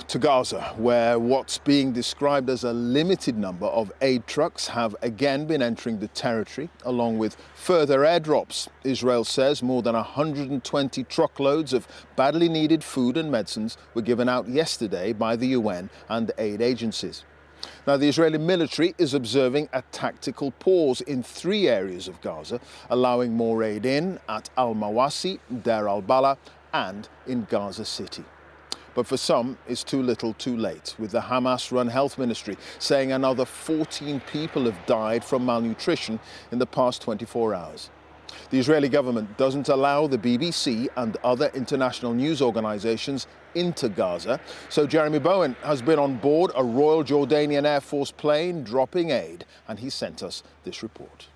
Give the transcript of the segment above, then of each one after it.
To Gaza, where what's being described as a limited number of aid trucks have again been entering the territory, along with further airdrops. Israel says more than 120 truckloads of badly needed food and medicines were given out yesterday by the UN and aid agencies. Now, the Israeli military is observing a tactical pause in 3 areas of Gaza, allowing more aid in at Al-Mawasi, Deir al-Balah and in Gaza City. But for some, it's too little too late, with the Hamas-run health ministry saying another 14 people have died from malnutrition in the past 24 hours. The Israeli government doesn't allow the BBC and other international news organizations into Gaza, so Jeremy Bowen has been on board a Royal Jordanian Air Force plane dropping aid, and he sent us this report.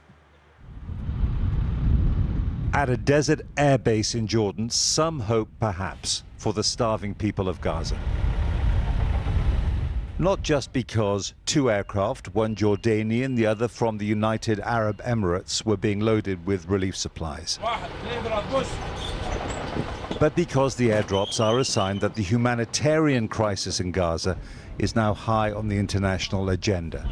At a desert air base in Jordan, some hope perhaps for the starving people of Gaza. Not just because 2 aircraft, one Jordanian, the other from the United Arab Emirates, were being loaded with relief supplies, but because the airdrops are a sign that the humanitarian crisis in Gaza is now high on the international agenda.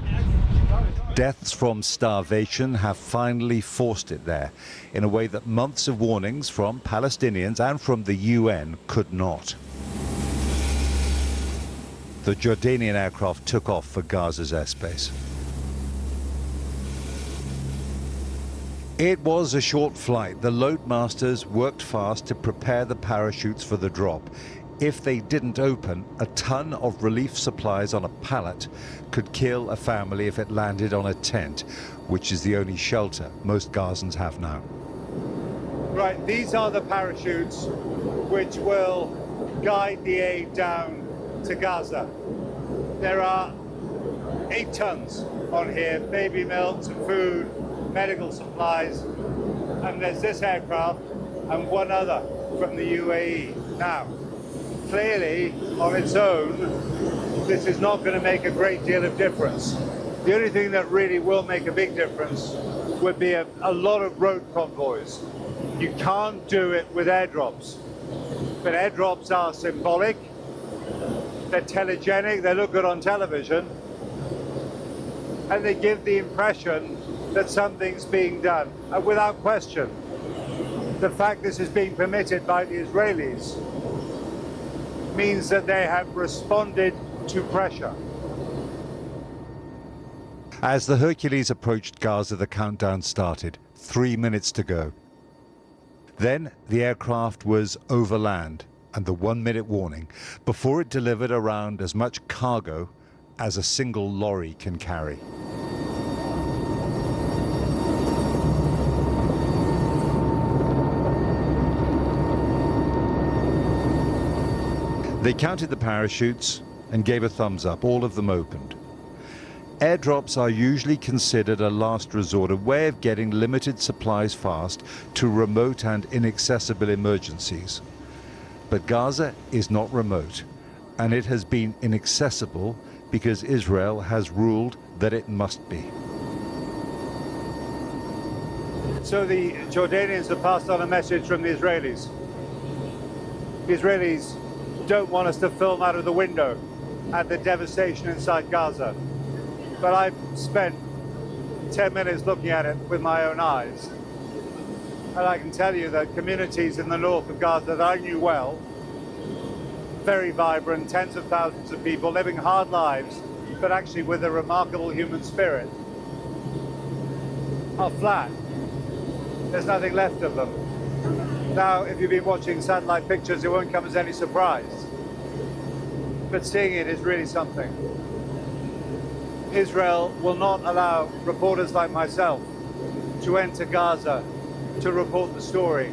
Deaths from starvation have finally forced it there in a way that months of warnings from Palestinians and from the UN could not. The Jordanian aircraft took off for Gaza's airspace. It was a short flight. The loadmasters worked fast to prepare the parachutes for the drop. If they didn't open, a ton of relief supplies on a pallet could kill a family if it landed on a tent, which is the only shelter most Gazans have now. Right, these are the parachutes which will guide the aid down to Gaza. There are 8 tons on here, baby milk, some food, medical supplies, and there's this aircraft and one other from the UAE. Now, clearly, on its own, this is not going to make a great deal of difference. The only thing that really will make a big difference would be a lot of road convoys. You can't do it with airdrops. But airdrops are symbolic, they're telegenic, they look good on television, and they give the impression that something's being done. And without question, the fact this is being permitted by the Israelis means that they have responded to pressure. As the Hercules approached Gaza, the countdown started. 3 minutes to go. Then the aircraft was overland, and the 1-minute warning before it delivered around as much cargo as a single lorry can carry. They counted the parachutes and gave a thumbs up. All of them opened. Airdrops are usually considered a last resort, a way of getting limited supplies fast to remote and inaccessible emergencies. But Gaza is not remote, and it has been inaccessible because Israel has ruled that it must be. So the Jordanians have passed on a message from the Israelis. The Israelis don't want us to film out of the window at the devastation inside Gaza. But I've spent 10 minutes looking at it with my own eyes. And I can tell you that communities in the north of Gaza that I knew well, very vibrant, tens of thousands of people living hard lives, but actually with a remarkable human spirit, are flat. There's nothing left of them. Now, if you've been watching satellite pictures, it won't come as any surprise. But seeing it is really something. Israel will not allow reporters like myself to enter Gaza to report the story.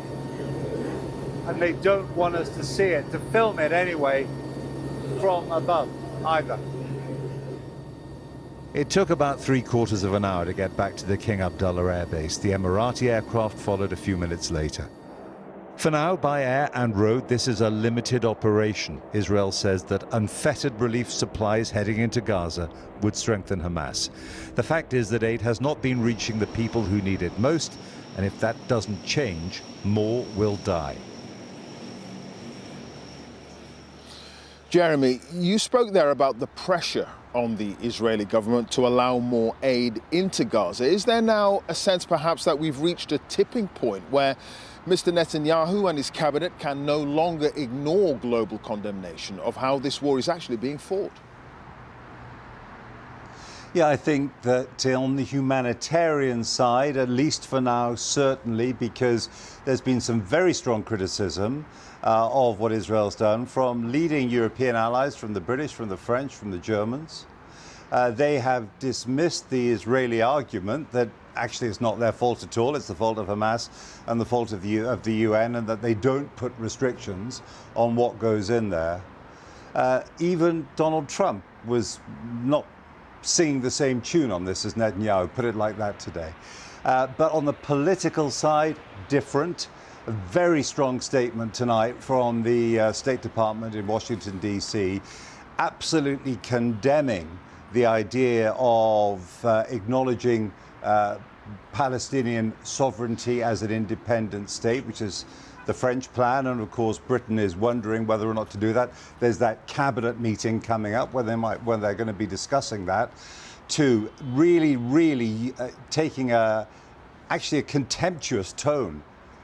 And they don't want us to see it, to film it anyway, from above either. It took about 3/4 of an hour to get back to the King Abdullah Air Base. The Emirati aircraft followed a few minutes later. For now, by air and road, this is a limited operation. Israel says that unfettered relief supplies heading into Gaza would strengthen Hamas. The fact is that aid has not been reaching the people who need it most, and if that doesn't change, more will die. Jeremy, you spoke there about the pressure on the Israeli government to allow more aid into Gaza. Is there now a sense perhaps that we've reached a tipping point where Mr. Netanyahu and his cabinet can no longer ignore global condemnation of how this war is actually being fought? Yeah, I think that on the humanitarian side, at least for now, certainly, because there's been some very strong criticism of what Israel's done from leading European allies, from the British, from the French, from the Germans. They have dismissed the Israeli argument that actually it's not their fault at all, it's the fault of Hamas and the fault of the UN, and that they don't put restrictions on what goes in there. Even Donald Trump was not singing the same tune on this as Netanyahu, put it like that today. But on the political side, different. A very strong statement tonight from the State Department in Washington, D.C., absolutely condemning the idea of acknowledging Palestinian sovereignty as an independent state, which is the French plan, and of course Britain is wondering whether or not to do that. There's that cabinet meeting coming up when they're going to be discussing that, to really taking actually a contemptuous tone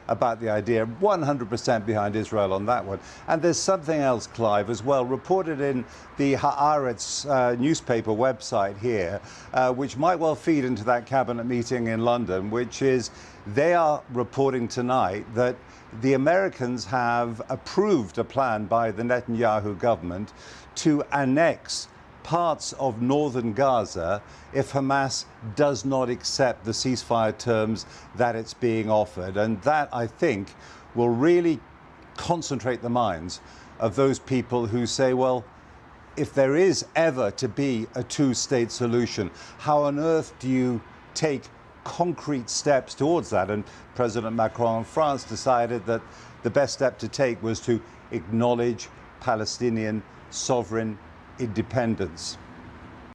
about the idea, 100% behind Israel on that one. And there's something else, Clive, as well, reported in the Haaretz newspaper website here, which might well feed into that cabinet meeting in London, which is they are reporting tonight that the Americans have approved a plan by the Netanyahu government to annex parts of northern Gaza if Hamas does not accept the ceasefire terms that it's being offered. And that, I think, will really concentrate the minds of those people who say, well, if there is ever to be a two-state solution, how on earth do you take concrete steps towards that? And President Macron of France decided that the best step to take was to acknowledge Palestinian sovereign independence.